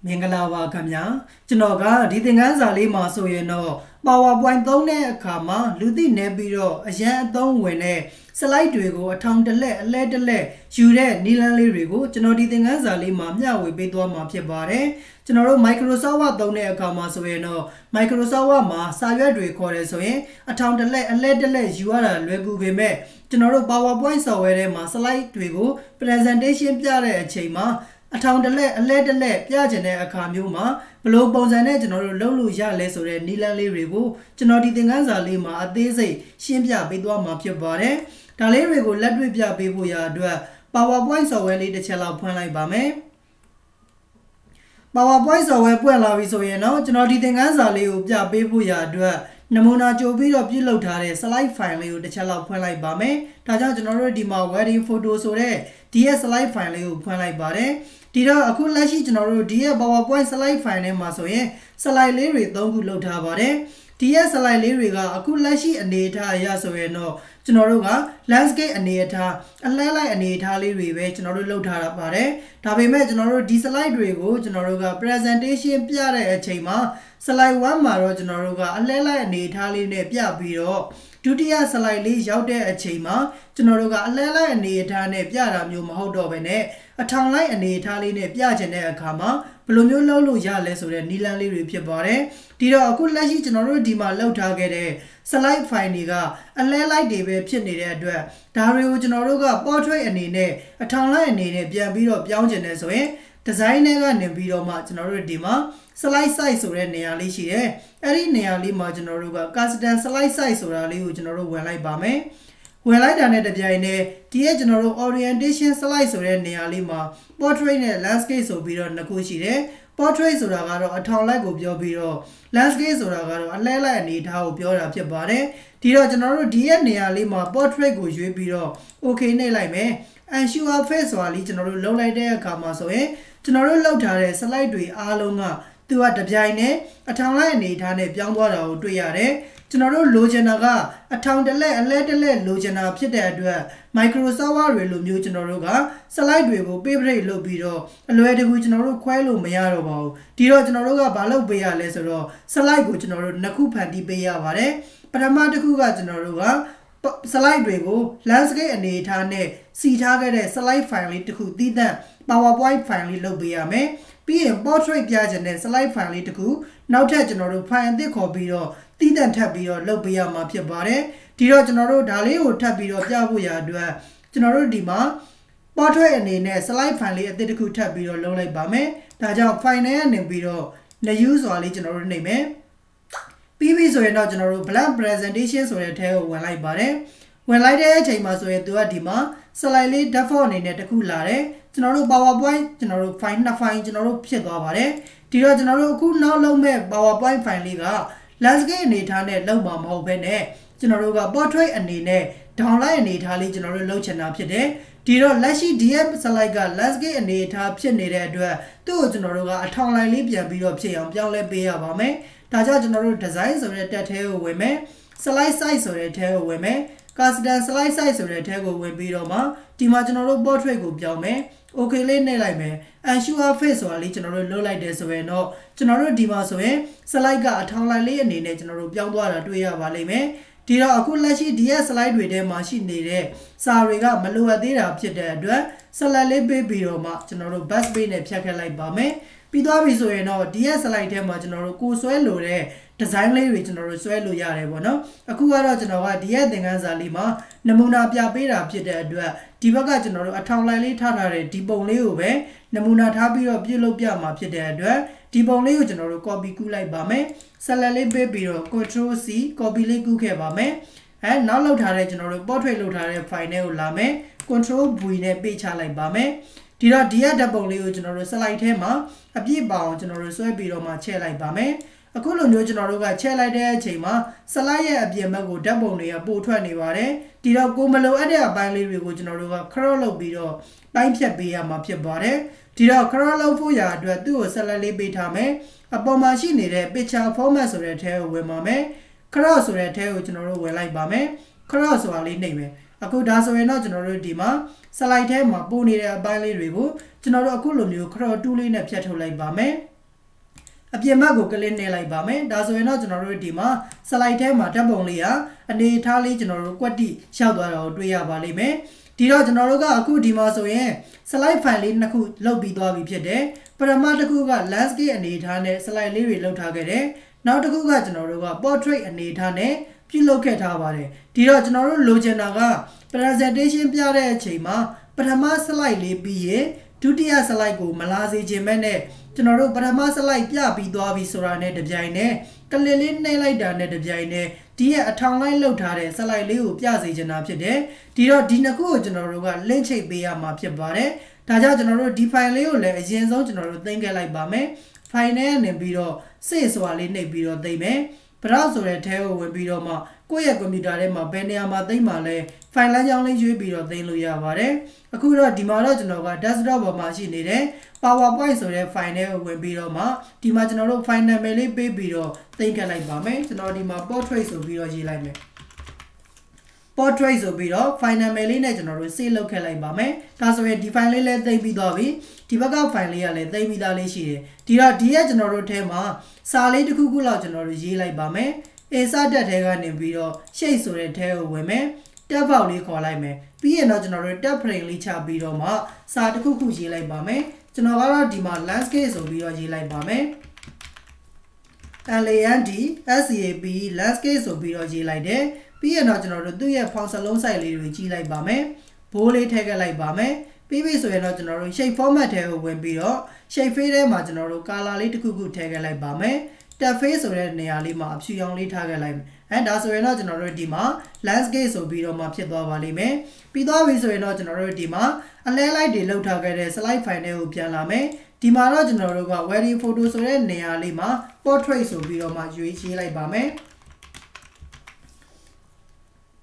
မင်္ဂလာပါခင်ဗျာကျွန်တော်ကဒီသင်ခန်းစာလေးမှာဆိုရင်တော့ PowerPoint သုံးတဲ့အခါမှာလူသိနေပြီးတော့အရန်အသုံးဝင်တဲ့ slide တွေကိုအထောင်တစ်လက်အလဲတစ်လက်ယူတဲ့နည်းလမ်းလေးတွေကိုကျွန်တော်ဒီသင်ခန်းစာလေးမှာမျှဝေပေးသွားမှာဖြစ်ပါတယ်ကျွန်တော်တို့ Microsoft Word သုံးတဲ့အခါမှာဆိုရင်တော့ Microsoft Word မှာစာရွက်တွေခေါ်တယ်ဆိုရင်အထောင်တစ်လက်အလဲတစ်လက်ယူရတာလွယ်ကူပေမဲ့ကျွန်တော်တို့ PowerPoint software ထဲမှာ slide တွေကို presentation ပြတဲ့အချိန်မှာအထောင်တစ်လက်အလဲတစ်လက်ပြချင်တဲ့အခါမျိုးမှာဘယ်လိုပုံစံနဲ့ကျွန်တော်တို့လုပ်လို့ရလဲဆိုတဲ့နည်းလမ်းလေးတွေကိုကျွန်တော်ဒီသင်ခန်းစာလေးမှာအသေးစိတ်ရှင်းပြပေးသွားမှာဖြစ်ပါတယ်။ဒါလေးတွေကိုလက်တွေ့ပြပေးဖို့ရအတွက် PowerPoint software လေးတစ်ချက်လောက်ဖွင့်လိုက်ပါမယ်။ PowerPoint software ပွင့်လာပြီဆိုရင်တော့ကျွန်တော်ဒီသင်ခန်းစာလေးကိုပြပေးဖို့ရအတွက်နမူနာကြိုပြီးတော့ပြုလုပ်ထားတဲ့ slide file လေးကိုတစ်ချက်လောက်ဖွင့်လိုက်ပါမယ်။ဒါကြောင့်ကျွန်တော်တို့ဒီမှာ wedding photo ဆိုတဲ့ဒီရဲ့ slide file လေးကိုဖွင့်လိုက်ပါတယ်။ဒီတော့အခုလက်ရှိကျွန်တော်တို့ဒီရဲ့ PowerPoint slide file ထဲမှာဆိုရင် slide လေးတွေ3ခုလုပ်ထားပါတယ်။ဒီရဲ့ slide လေးတွေကအခုလက်ရှိအနေအထားအရဆိုရင်တော့ကျွန်တော်တို့က landscape အနေအထားအလှည့်လိုက်အနေအထားလေးတွေပဲကျွန်တော်တို့လုပ်ထားတာပါတယ်။ဒါပေမဲ့ကျွန်တော်တို့ဒီ slide တွေကိုကျွန်တော်တို့က presentation ပြတဲ့အချိန်မှာ slide 1မှာတော့ကျွန်တော်တို့ကအလှည့်လိုက်အနေအထားလေးနဲ့ပြပြီးတော့ဒုတိယ slide လေးရောက်တဲ့အချိန်မှာကျွန်တော်တို့ကအလှည့်လိုက်အနေအထားနဲ့ပြတာမျိုးမဟုတ်တော့ဘဲနဲ့အထောင်လိုက်အနေအထားလေးနဲ့ပြချင်တဲ့အခါမှာဘယ်လိုမျိုးလုပ်လို့ရလဲဆိုတဲ့နည်းလမ်းလေးတွေဖြစ်ပါတယ်။ဒီတော့အခုလက်ရှိကျွန်တော်တို့ဒီမှာလောက်ထားခဲ့တဲ့ slide file တွေကအလဲလိုက်တွေပဲဖြစ်နေတဲ့အတွက်ဒါတွေကိုကျွန်တော်တို့က portrait အနေနဲ့အထောင်လိုက်အနေနဲ့ပြန်ပြီးတော့ပြောင်းချင်တယ်ဆိုရင် design တွေကနေပြီးတော့မှကျွန်တော်တို့ဒီမှာ slide size ဆိုတဲ့နေရာလေးရှိတယ်။အဲ့ဒီနေရာလေးမှာကျွန်တော်တို့က custom slide size ဆိုတာလေးကိုကျွန်တော်တို့ဝင်လိုက်ပါမယ်။ဝင်လိုက်တာနဲ့တပြိုင်တည်းဒီရဲ့ကျွန်တော်တို့ orientation slide ဆိုတဲ့နေရာလေးမှာ portrait နဲ့ landscape ဆိုပြီးတော့နှစ်ခုရှိတယ်။ portrait ဆိုတာကတော့အထောင်လိုက်ကိုပြောပြီးတော့ landscape ဆိုတာကတော့အလှည့်လိုက်အနေအထားကိုပြောတာဖြစ်ပါတယ်။ဒီတော့ကျွန်တော်တို့ဒီရဲ့နေရာလေးမှာ portrait ကိုရွေးပြီးတော့ okay နှိပ်လိုက်မယ်။ ensure face ဆိုတာလေးကျွန်တော်တို့လုပ်လိုက်တဲ့အခါမှာဆိုရင်ကျွန်တော်တို့လုပ်ထားတဲ့ slide တွေအားလုံးကသူကတပြိုင်နဲ့အထောင်လိုက်အနေအထားနဲ့ပြောင်းသွားတာကိုတွေ့ရတယ်။ကျွန်တော်တို့လိုချင်တာကအထောင်တစ်လက်အလဲတစ်လက်လိုချင်တာဖြစ်တဲ့အတွက် Microsoft Word တွေလိုမျိုးကျွန်တော်တို့က slide တွေကို favorite လုပ်ပြီးတော့အလွယ်တကူကျွန်တော်တို့ခွဲလို့မရတော့ပါဘူး။ဒီတော့ကျွန်တော်တို့ကဘာလုပ်ပေးရလဲဆိုတော့ slide ကိုကျွန်တော်တို့နှစ်ခုဖန်တီးပေးရပါတယ်။ပထမတစ်ခုကကျွန်တော်တို့ကslide တွေကို landscape အနေအထားနဲ့စီထားခဲ့တဲ့ slide file လေးတစ်ခုတည်တဲ့ PowerPoint file လေးလုပ်ပေးရမယ်။ပြီးရင် portrait ပြချင်တဲ့ slide file လေးတစ်ခုနောက်ထပ်ကျွန်တော်တို့ file အသစ်ခေါ်ပြီးတော့တည်တဲ့ထပ်ပြီးတော့လုပ်ပေးရမှာဖြစ်ပါတယ်။ဒီတော့ကျွန်တော်တို့ဒါလေးကိုထပ်ပြီးတော့ပြဖို့ရအတွက်ကျွန်တော်တို့ဒီမှာ portrait အနေနဲ့ slide file လေးအသစ်တစ်ခုထပ်ပြီးတော့လုပ်လိုက်ပါမယ်။ဒါကြောင့် file နဲ့နေပြီးတော့ new ဆိုတာလေးကျွန်တော်တို့နှိပ်မယ်။ပြီးပြီဆိုရင်တော့ကျွန်တော်တို့ blank presentation ဆိုတဲ့အထဲကိုဝင်လိုက်ပါတယ်။ဝင်လိုက်တဲ့အချိန်မှာဆိုရင်သူကဒီမှာ slide လေး default အနေနဲ့တစ်ခုလာတယ်။ကျွန်တော်တို့ PowerPoint ကျွန်တော်တို့ file နှစ် file ကျွန်တော်တို့ဖြစ်သွားပါတယ်။ဒီတော့ကျွန်တော်တို့အခုနောက်လုပ်မဲ့ PowerPoint file လေးက landscape အနေထားနဲ့လုပ်မှာမဟုတ်ဘဲနဲ့ကျွန်တော်တို့က portrait အနေနဲ့ downline အနေထားလေးကျွန်တော်တို့လုပ်ချင်တာဖြစ်တယ်။ဒီတော့လက်ရှိ DF slide က landscape အနေထားဖြစ်နေတဲ့အတွက်သူ့ကိုကျွန်တော်တို့ကအထောင်လိုက်လေးပြန်ပြီးတော့ဖြစ်အောင်ပြောင်းလဲပေးရပါမယ်။ဒါကြောင့်ကျွန်တော်တို့ design ဆိုတဲ့တက်ထဲကိုဝင်မယ်။ slide size ဆိုတဲ့ထဲကိုဝင်မယ်။ custom slide size ဆိုတဲ့ထဲကိုဝင်ပြီးတော့မှဒီမှာကျွန်တော်တို့ portrait ကိုပြောင်းမယ်။ okay လေးနှိပ်လိုက်မယ်။ ensure face ဆိုတာလေးကျွန်တော်တို့လုပ်လိုက်တယ်ဆိုရင်တော့ကျွန်တော်တို့ဒီမှာဆိုရင် slide ကအထောင်လိုက်လေးအနေနဲ့ကျွန်တော်တို့ပြောင်းသွားတာတွေ့ရပါလိမ့်မယ်။ဒီတော့အခုလက်ရှိဒီရဲ့ slide တွေထဲမှာရှိနေတဲ့စာတွေကမလိုအပ်သေးတာဖြစ်တဲ့အတွက် select လေးပေးပြီးတော့မှကျွန်တော်တို့ backspace နဲ့ဖြတ်ခဲ့လိုက်ပါမယ်။ပြီးသွားပြီဆိုရင်တော့ဒီရဲ့ slide ထဲမှာကျွန်တော်တို့ကိုဆွဲလိုတဲ့ design လေးတွေကျွန်တော်တို့ဆွဲလို့ရတယ်ပေါ့နော်အခုကတော့ကျွန်တော်ကဒီရဲ့သင်ခန်းစာလေးမှာနမူနာပြပေးတာဖြစ်တဲ့အတွက်ဒီဘက်ကကျွန်တော်တို့အထောင်လိုက်လေးထားထားတဲ့ဒီပုံလေးကိုပဲနမူနာထားပြီးတော့ပြုလုပ်ပြမှာဖြစ်တဲ့အတွက်ဒီပုံလေးကိုကျွန်တော်တို့ copy ကူးလိုက်ပါမယ် select လေးပေးပြီးတော့ control C copy လေးကူးခဲ့ပါမယ်နောက်လောက်ထားတဲ့ကျွန်တော်တို့ portrait လောက်ထားတဲ့ file တွေကိုလာမယ် control V နဲ့ပေးချလိုက်ပါမယ်ဒီတော့ဒီရဲ့ဓာတ်ပုံလေးကိုကျွန်တော်တို့ slide ထဲမှာအပြည့်ပါအောင်ကျွန်တော်တို့ဆွဲပြီးတော့မှချဲ့လိုက်ပါမယ်အခုလိုမျိုးကျွန်တော်တို့ကချဲ့လိုက်တဲ့အချိန်မှာ slide ရဲ့အပြင်ဘက်ကိုဓာတ်ပုံတွေကပို့ထွက်နေပါတယ်ဒီတော့ကိုမလိုအပ်တဲ့အပိုင်းလေးတွေကိုကျွန်တော်တို့က crop လုပ်ပြီးတော့ပိုင်းဖြတ်ပေးရမှာဖြစ်ပါတယ်ဒီတော့ crop လုပ်ဖို့ရာအတွက်သူ့ကို select လေးပေးထားမယ်အပေါ်မှာရှိနေတဲ့ picture format ဆိုတဲ့ထဲကိုဝင်ပါမယ် crop ဆိုတဲ့ထဲကိုကျွန်တော်တို့ဝင်လိုက်ပါမယ် crop ဆိုတာလေးနှိပ်မယ်အခုဒါဆိုရင်တော့ကျွန်တော်တို့ဒီမှာ slide ထဲမှာပို့နေတဲ့အပိုင်းလေးတွေကိုကျွန်တော်တို့အခုလိုမျိုး crop tool လေးနဲ့ဖြတ်ထုတ်လိုက်ပါမယ် အပြင်ဘက်ကိုကလစ်နေလိုက်ပါမယ်ဒါဆိုရင်တော့ကျွန်တော်တို့ဒီမှာ slide ထဲမှာဓာတ်ပုံလေးဟာအနေထားလေးကျွန်တော်တို့ကွက်တိရောက်သွားတာကိုတွေ့ရပါလိမ့်မယ်ဒီတော့ကျွန်တော်တို့ကအခုဒီမှာဆိုရင် slide file လေးနှစ်ခုလုပ်ပြီးသွားပြီဖြစ်တယ်ပထမတစ်ခုက landscape အနေထားနဲ့ slide လေးတွေလုပ်ထားခဲ့တယ်နောက်တစ်ခုကကျွန်တော်တို့က portrait အနေထားနဲ့ပြုလုပ်ခဲ့ထားပါတယ်ဒီတော့ကျွန်တော်တို့လိုချင်တာက presentation ပြတဲ့အချိန်မှာပထမ slide လေးပြီးရင်ဒုတိယ slide ကိုမလာစေချင်မဲ့နဲ့ကျွန်တော်တို့ပထမ slide ပြပြီးသွားပြီဆိုတာနဲ့တပြိုင်နက်ကလစ်လေးနှိပ်လိုက်တာနဲ့တပြိုင်နက်ဒီရဲ့အထောင်လိုက်လောက်ထားတဲ့ slide လေးကိုပြစေချင်တာဖြစ်တယ်ဒီတော့ဒီနှစ်ခုကိုကျွန်တော်တို့က link ချိတ်ပေးရမှာဖြစ်ပါတယ်ဒါကြောင့်ကျွန်တော်တို့ဒီ file လေးကိုလည်းအရင်ဆုံးကျွန်တော်တို့သိမ်းခဲ့လိုက်ပါမယ် file နဲ့နေပြီးတော့ save ဆိုတာလေးနှိပ်ပြီးတော့သိမ်းမယ် browse ဆိုတဲ့ထဲကိုဝင်ပြီးတော့မှကိုယ့်ရဲ့ computer ထဲမှာဘယ်နေရာမှာသိမ်းမှာလဲ file လမ်းကြောင်းလေးရွေးပြီးတော့သိမ်းလို့ရပါတယ်အခုတော့ဒီမှာတော့ကျွန်တော်က desktop ပေါ်မှာရှိနေတဲ့ PowerPoint ဆိုတဲ့ file နဲ့ဝင်ပြီးတော့မှဒီမှာကျွန်တော်တို့ file name လေးပေးပြီးတော့သိမ်းခဲ့လိုက်ပါမယ်ကျွန်တော်ဒီမှာ portrait ဆိုပြီးတော့ရေးလိုက်မယ် portrait ဆိုပြီးတော့ file name လေးနဲ့ကျွန်တော်တို့ save လုပ်ခဲ့လိုက်ပါမယ်ဒါဆိုရင်ဒီ file လေးလည်းသိမ်းပြီးသွားပြီဒီဘက်က file လေးကလည်းသိမ်းပြီးသားလေးရှိတယ်ဒီတော့ဒီရဲ့ကျွန်တော်တို့ထဲမှာစာလေးတစ်ခုခုလောက်ကျွန်တော်တို့ရေးလိုက်ပါမယ်စတက်ထဲကနေပြီးတော့ shape ဆိုတဲ့ထဲကိုဝင်မယ် tab box လေးခေါ်လိုက်မယ်ပြီးရင်တော့ကျွန်တော်တို့ tab frame လေးချပြီးတော့မှစာတစ်ခုခုရေးလိုက်ပါမယ်ကျွန်တော်ကတော့ဒီမှာ landscape ဆိုပြီးတော့ရေးလိုက်ပါမယ် LANDSCAP landscape ဆိုပြီးတော့ရေးလိုက်တယ်ပြီးရင်တော့ကျွန်တော်တို့သူ့ရဲ့ font စလုံး size လေးတွေကြီးလိုက်ပါမယ်ဘိုးလေးထည့်ခဲ့လိုက်ပါမယ်ပြီးပြီဆိုရင်တော့ကျွန်တော်တို့ shape format ထဲကိုဝင်ပြီးတော့ shape face ထဲမှာကျွန်တော်တို့ color လေးတစ်ခုခုထည့်ခဲ့လိုက်ပါမယ် tab face ဆိုတဲ့နေရာလေးမှာအဖြူရောင်လေးထားခဲ့လိုက်မယ်ဒါဆိုရင်တော့ကျွန်တော်တို့ဒီမှာ landscape ဆိုပြီးတော့မှဖြစ်သွားပါလိမ့်မယ်ပြီးသွားပြီဆိုရင်တော့ကျွန်တော်တို့ဒီမှာအလဲလိုက်တွေလောက်ထားခဲ့တဲ့ slide file တွေကိုပြန်လာမယ်ဒီမှာတော့ကျွန်တော်တို့က wedding photo ဆိုတဲ့နေရာလေးမှာ portrait ဆိုပြီးတော့မှရွေးရေးလိုက်ပါမယ်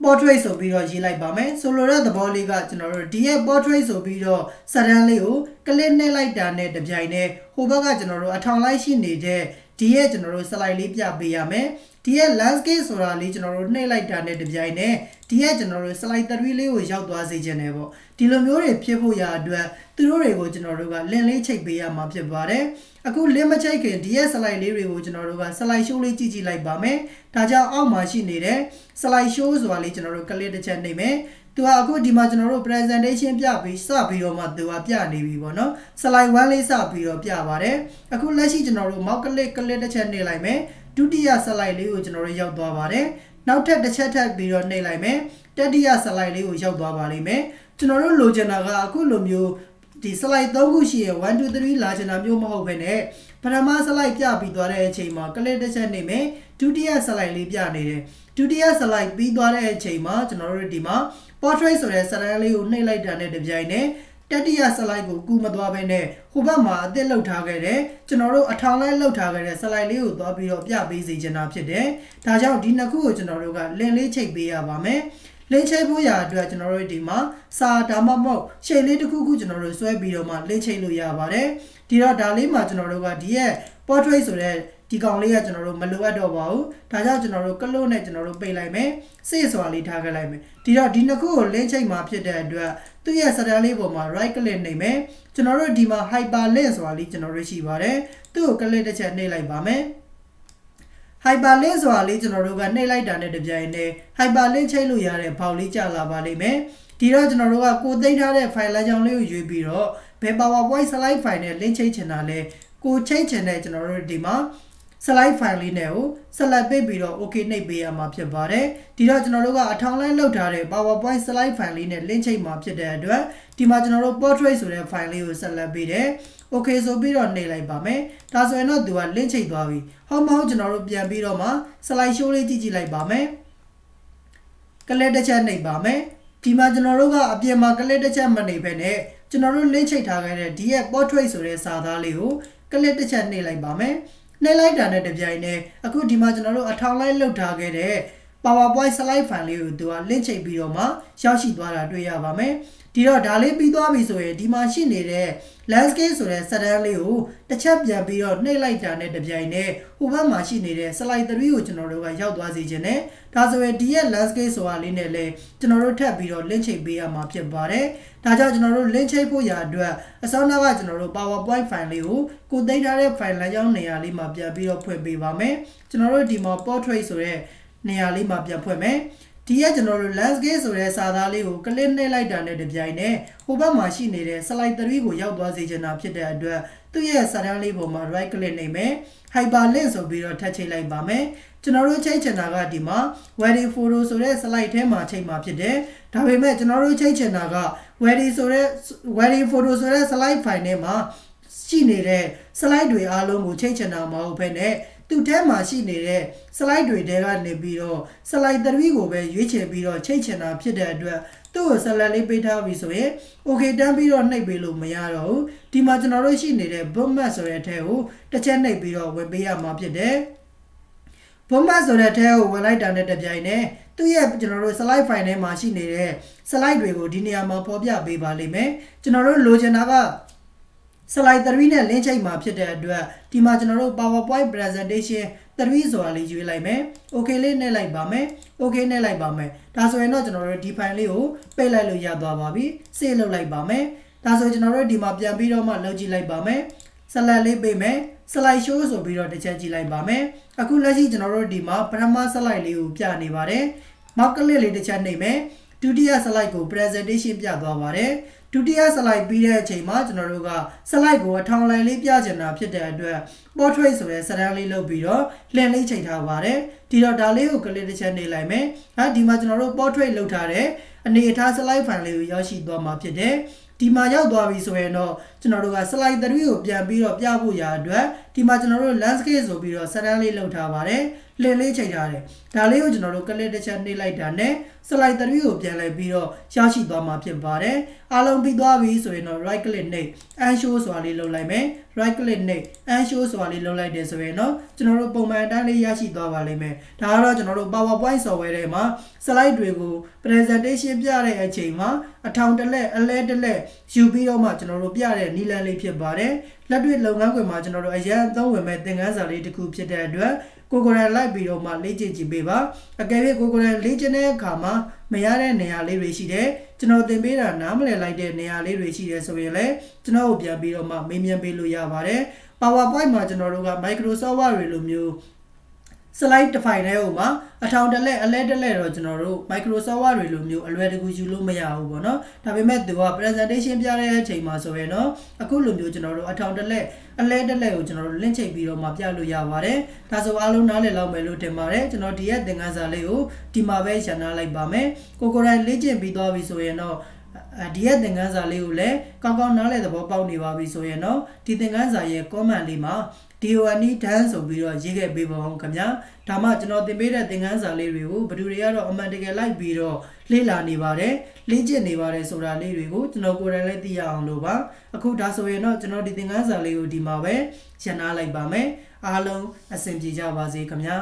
portrait ဆိုပြီးတော့ရေးလိုက်ပါမယ်ဆိုလိုတဲ့သဘောလေးကကျွန်တော်တို့ဒီရဲ့ portrait ဆိုပြီးတော့စာတန်းလေးကို click နှိပ်လိုက်တာနဲ့တပြိုင်တည်းဟိုဘက်ကကျွန်တော်တို့အထောင်လိုက်ရှိနေတဲ့ဒီရဲ့ကျွန်တော်တို့ slide လေးပြပေးရမယ်ဒီရဲ့ landscape ဆိုတာလေးကျွန်တော်တို့နှိပ်လိုက်တာနဲ့တပြိုင်တည်းဒီရဲ့ကျွန်တော်တို့ slide 3လေးကိုရောက်သွားစေချင်တယ်ပေါ့ဒီလိုမျိုးတွေဖြစ်ဖို့ရာအတွက်သူတို့တွေကိုကျွန်တော်တို့က link လေးချိတ်ပေးရမှာဖြစ်ပါတယ်အခု link မချိတ်ခင်ဒီရဲ့ slide လေးတွေကိုကျွန်တော်တို့က slide show လေးကြည့်လိုက်ပါမယ်ဒါကြောင့်အောက်မှာရှိနေတဲ့ slide show ဆိုတာလေးကျွန်တော်တို့ click တစ်ချက်နှိပ်မယ်သူကအခုဒီမှာကျွန်တော်တို့ presentation ပြပြီးစပြီးတော့မှသူကပြနေပြီပေါ့နော် slide 1လေးစပြီးတော့ပြပါတယ်အခုလက်ရှိကျွန်တော်တို့ mouse click တစ်ချက်နှိပ်လိုက်မယ်ဒုတိယ slide လေးကိုကျွန်တော်တို့ရောက်သွားပါတယ်နောက်ထပ်တစ်ချက်ထပ်ပြီးတော့နှိပ်လိုက်မယ်တတိယ slide လေးကိုရောက်သွားပါလိမ့်မယ်ကျွန်တော်တို့လိုချင်တာကအခုလိုမျိုးဒီ slide 3ခုရှိရင်1 2 3လာချင်တာမျိုးမဟုတ်ဘဲနဲ့ပထမ slide ပြပြီးသွားတဲ့အချိန်မှာ click တစ်ချက်နှိပ်မယ်ဒုတိယ slide လေးပြနေတယ်ဒုတိယ slide ပြီးသွားတဲ့အချိန်မှာကျွန်တော်တို့ဒီမှာ portrait ဆိုတဲ့စာတန်းလေးကိုနှိပ်လိုက်တာနဲ့တပြိုင်နက်တတိယ slide ကိုကူးမသွားဘဲနဲ့ဟိုဘက်မှာအသစ်လောက်ထားခဲ့တဲ့ကျွန်တော်တို့အထောင်လိုက်လောက်ထားခဲ့တဲ့ slide လေးကိုသွားပြီးတော့ပြပေးစီချင်တာဖြစ်တယ်ဒါကြောင့်ဒီနှစ်ခုကိုကျွန်တော်တို့က link လေးချိတ်ပေးရပါမယ်link ချိတ်ဖို့ရာအတွက်ကျွန်တော်တို့ဒီမှာစာဒါမှမဟုတ်ရှယ်လေးတစ်ခုခုကျွန်တော်တို့ဆွဲပြီးတော့မှ link ချိတ်လို့ရပါတယ်ဒီတော့ဒါလေးမှာကျွန်တော်တို့ကဒီရဲ့ portrait ဆိုတဲ့ဒီကောင်လေးကကျွန်တော်တို့မလိုအပ်တော့ပါဘူးဒါကြောင့်ကျွန်တော်တို့ကလို့နဲ့ကျွန်တော်တို့ပိတ်လိုက်မယ် save ဆိုတာလေးထားခဲ့လိုက်မယ်ဒီတော့ဒီနှစ်ခုကို link ချိတ်မှာဖြစ်တဲ့အတွက်သူ့ရဲ့စာတန်းလေးပေါ်မှာ right click နှိပ်မယ်ကျွန်တော်တို့ဒီမှာ hyperlink ဆိုတာလေးကျွန်တော်တို့ရှိပါတယ်သူ့ကို click တစ်ချက်နှိပ်လိုက်ပါမယ် hyperlink ဆိုတာလေးကျွန်တော်တို့ကနှိပ်လိုက်တာနဲ့တပြိုင်တည်း hyperlink ချိတ်လို့ရတဲ့ဘောက်လေးကျလာပါလိမ့်မယ်ဒီတော့ကျွန်တော်တို့ကကိုသိမ်းထားတဲ့ file လမ်းကြောင်းလေးကိုရွေးပြီးတော့ဘယ် PowerPoint slide file နဲ့ link ချိတ်ချင်တာလဲကိုချိတ်ချင်တဲ့ကျွန်တော်တို့ဒီမှာ slide file လေးနဲ့ကို select ပေးပြီးတော့ okay နှိပ်ပေးရမှာဖြစ်ပါတယ်ဒီတော့ကျွန်တော်တို့ကအထောင်လိုက်လောက်ထားတဲ့ PowerPoint slide file လေးနဲ့ link ချိတ်မှာဖြစ်တဲ့အတွက်ဒီမှာကျွန်တော်တို့ portrait ဆိုတဲ့ file လေးကို select ပေးတယ် okay ဆိုပြီးတော့နှိပ်လိုက်ပါမယ်ဒါဆိုရင်တော့သူက link ချိတ်သွားပြီဟုတ်မဟုတ်ကျွန်တော်တို့ပြန်ပြီးတော့မှ slide show လေးကြည့်လိုက်ပါမယ် click တစ်ချက်နှိပ်ပါမယ်ဒီမှာကျွန်တော်တို့ကအပြင်မှာ click တစ်ချက်မနှိပ်ဘဲနဲ့ကျွန်တော်တို့ link ချိတ်ထားခဲ့တဲ့ဒီရဲ့ portrait ဆိုတဲ့စာသားလေးကို click တစ်ချက်နှိပ်လိုက်ပါမယ်နှိပ်လိုက်တာနဲ့တပြိုင်တည်းအခုဒီမှာကျွန်တော်တို့အထောင်လိုက်လောက်ထားခဲ့တဲ့ PowerPoint slide file လေးကိုသူက link ချိတ်ပြီးတော့မှရောက်ရှိသွားတာတွေ့ရပါမယ် ဒီတော့ဒါလေးပြီးသွားပြီဆိုရင်ဒီမှာရှိနေတဲ့ landscape ဆိုတဲ့စတန်းလေးကိုတစ်ချက်ပြန်ပြီးတော့နှိပ်လိုက်တာနဲ့တပြိုင်နက်ဟိုဘက်မှာရှိနေတဲ့ slide 3ကိုကျွန်တော်တို့ကရောက်သွားစေခြင်းနဲ့ဒါဆိုရင်ဒီရဲ့ landscape ဆိုတာလေးနဲ့လည်းကျွန်တော်တို့ထပ်ပြီးတော့ link ချိတ်ပေးရမှာဖြစ်ပါတယ်ဒါကြောင့်ကျွန်တော်တို့ link ချိတ်ဖို့ရာအတွက်အစောနောက်ကကျွန်တော်တို့ PowerPoint file လေးကိုသိမ်းထားတဲ့ file လမ်းကြောင်းနေရာလေးမှာပြန်ပြီးတော့ဖွင့်ပေးပါမယ်ကျွန်တော်တို့ဒီမှာ portrait ဆိုတဲ့နေရာလေးမှာပြန်ဖွင့်မယ်ဒီကကျွန်တော်တို့ landscape ဆိုတဲ့စာသားလေးကို click နှိပ်လိုက်တာနဲ့တပြိုင်နက်ဟိုဘက်မှာရှိနေတဲ့ slide 3ကိုရောက်သွားစေချင်တာဖြစ်တဲ့အတွက်သူ့ရဲ့စာတန်းလေးပေါ်မှာ right click နှိပ်မယ် hyperlink ဆိုပြီးတော့ထပ်ချိတ်လိုက်ပါမယ်ကျွန်တော်တို့ချိတ်ချင်တာကဒီမှာ ready photo ဆိုတဲ့ slide ထဲမှာချိတ်မှာဖြစ်တယ်ဒါပေမဲ့ကျွန်တော်တို့ချိတ်ချင်တာက ready photo ဆိုတဲ့ slide file ထဲမှာရှိနေတဲ့ slide တွေအားလုံးကိုချိတ်ချင်တာမဟုတ်ဘဲနဲ့သူ့ထဲမှာရှိနေတဲ့ slide တွေထဲကနေပြီးတော့ slide 3ကိုပဲရွေးချယ်ပြီးတော့ချိတ်ချင်တာဖြစ်တဲ့အတွက်သူ့ကို select လေးပေးထားပြီဆိုရင် okay တန်းပြီးတော့နှိပ်ပေးလို့မရတော့ဘူးဒီမှာကျွန်တော်တို့ရှိနေတဲ့ bookmark ဆိုတဲ့အထက်ကိုတစ်ချက်နှိပ်ပြီးတော့ဝင်ပေးရမှာဖြစ်တယ် bookmark ဆိုတဲ့အထက်ကိုဝင်လိုက်တာနဲ့တပြိုင်နက်သူ့ရဲ့ကျွန်တော်တို့ slide file ထဲမှာရှိနေတဲ့ slide တွေကိုဒီနေရာမှာဖော်ပြပေးပါလိမ့်မယ်ကျွန်တော်တို့လိုချင်တာကslide 3နဲ့ link ချိတ်မှာဖြစ်တဲ့အတွက်ဒီမှာကျွန်တော်တို့ PowerPoint presentation 3ဆိုတာလေးရွေးလိုက်မယ် okay လေးနှိပ်လိုက်ပါမယ် okay နှိပ်လိုက်ပါမယ်ဒါဆိုရင်တော့ကျွန်တော်တို့ဒီ file လေးကိုပိတ်လိုက်လို့ရသွားပါပြီ save လုပ်လိုက်ပါမယ်ဒါဆိုကျွန်တော်တို့ဒီမှာပြန်ပြီးတော့မှလုပ်ကြည့်လိုက်ပါမယ် select လေးပေးမယ် slide show ဆိုပြီးတော့တစ်ချက်ကြည့်လိုက်ပါမယ်အခုလက်ရှိကျွန်တော်တို့ဒီမှာပထမ slide လေးကိုပြနေပါတယ် mouse click လေးတစ်ချက်နှိပ်မယ်ဒုတိယ slide ကို presentation ပြသွားပါတယ်ဒုတိယ slide ပြီးတဲ့အချိန်မှာကျွန်တော်တို့က slide ကိုအထောင်လိုက်လေးပြချင်တာဖြစ်တဲ့အတွက် portrait ဆိုတဲ့စာတန်းလေးလုပ်ပြီးတော့ link လေးချိန်ထားပါတယ်ဒီတော့ဒါလေးကို click တစ်ချက်နှိပ်လိုက်မယ်ဒီမှာကျွန်တော်တို့ portrait လုပ်ထားတဲ့အနေအထား slide file လေးကိုရောက်ရှိသွားမှာဖြစ်တယ်ဒီမှာရောက်သွားပြီဆိုရင်တော့ကျွန်တော်တို့က slide 3ကိုပြန်ပြီးတော့ပြဖို့ရာအတွက်ဒီမှာကျွန်တော်တို့ landscape ဆိုပြီးတော့စာတန်းလေးလုပ်ထားပါတယ် link လေးချိန်ထားတယ်ဒါလေးကိုကျွန်တော်တို့ click တစ်ချက်နှိပ်လိုက်တာနဲ့ slide 3ကိုပြန်လိုက်ပြီးတော့ရောက်ရှိသွားမှာဖြစ်ပါတယ်အားလုံးပြီးသွားပြီဆိုရင်တော့ right click နှိပ် unshow ဆိုတာလေးလုပ်လိုက်မယ် right click နှိပ် unshow ဆိုတာလေးလုပ်လိုက်တယ်ဆိုရင်တော့ကျွန်တော်တို့ပုံမှန်အတိုင်းလေးရရှိသွားပါလိမ့်မယ်ဒါကတော့ကျွန်တော်တို့ PowerPoint software ထဲမှာ slide တွေကို presentation ပြတဲ့အချိန်မှာအထောင်တစ်လက်အလဲတစ်လက်ယူပြီးတော့မှကျွန်တော်တို့ပြတဲ့နည်းလမ်းလေးဖြစ်ပါတယ်လက်တွေ့လုပ်ငန်းခွင်မှာကျွန်တော်တို့အရန်အသုံးဝင်မဲ့သင်ခန်းစာလေးတစ်ခုဖြစ်တဲ့အတွက်ကိုကိုယ်တိုင်လိုက်ပြီးတော့မှလေ့ကျင့်ကြည့်ပေးပါအကယ်၍ကိုကိုယ်တိုင်လေ့ကျင့်တဲ့အခါမှာမရတဲ့နေရာလေးတွေရှိတယ်ကျွန်တော်သင်ပေးတာနားမလည်လိုက်တဲ့နေရာလေးတွေရှိတယ်ဆိုရင်လည်းကျွန်တော်တို့ပြန်ပြီးတော့မှမေးမြန်းပေးလို့ရပါတယ် PowerPoint မှာကျွန်တော်တို့က Microsoft Word တွေလိုမျိုး slide တစ်ဖိုင်ထဲဟိုမှာအထောင်တစ်လက်အလဲတစ်လက်တော့ကျွန်တော်တို့ Microsoft Word တွေလိုမျိုးအလွယ်တကူယူလို့မရဘူးပေါ့နော်ဒါပေမဲ့သူက presentation ပြတဲ့အချိန်မှာဆိုရင်တော့အခုလိုမျိုးကျွန်တော်တို့အထောင်တစ်လက်အလဲတစ်လက်ကိုကျွန်တော်တို့ link ချိတ်ပြီးတော့မှပြလို့ရပါတယ်ဒါဆိုအားလုံးနားလည်လောက်မယ်လို့ထင်ပါတယ်ကျွန်တော်ဒီရဲ့သင်ခန်းစာလေးကိုဒီမှာပဲရှင်းနာလိုက်ပါမယ်ကိုကိုယ်တိုင်လေ့ကျင့်ပြီးသွားပြီဆိုရင်တော့ဒီရဲ့သင်ခန်းစာလေးကိုလည်းကောင်းကောင်းနားလည်သဘောပေါက်နေပါပြီဆိုရင်တော့ဒီသင်ခန်းစာရဲ့ comment လေးမှာ DONE done ဆိုပြီးတော့ရေးခဲ့ပေးပါဦးခင်ဗျာဒါမှကျွန်တော်သင်ပေးတဲ့သင်ခန်းစာလေးတွေကိုဘယ်သူတွေကတော့အမှန်တကယ်လိုက်ပြီးတော့လေ့လာနေပါတယ်လေ့ကျင့်နေပါတယ်ဆိုတာလေးတွေကိုကျွန်တော်ကိုယ်တိုင်လည်းသိရအောင်လို့ပါအခုဒါဆိုရင်တော့ကျွန်တော်ဒီသင်ခန်းစာလေးကိုဒီမှာပဲရှင်းနာလိုက်ပါမယ်အားလုံးအဆင်ပြေကြပါစေခင်ဗျာ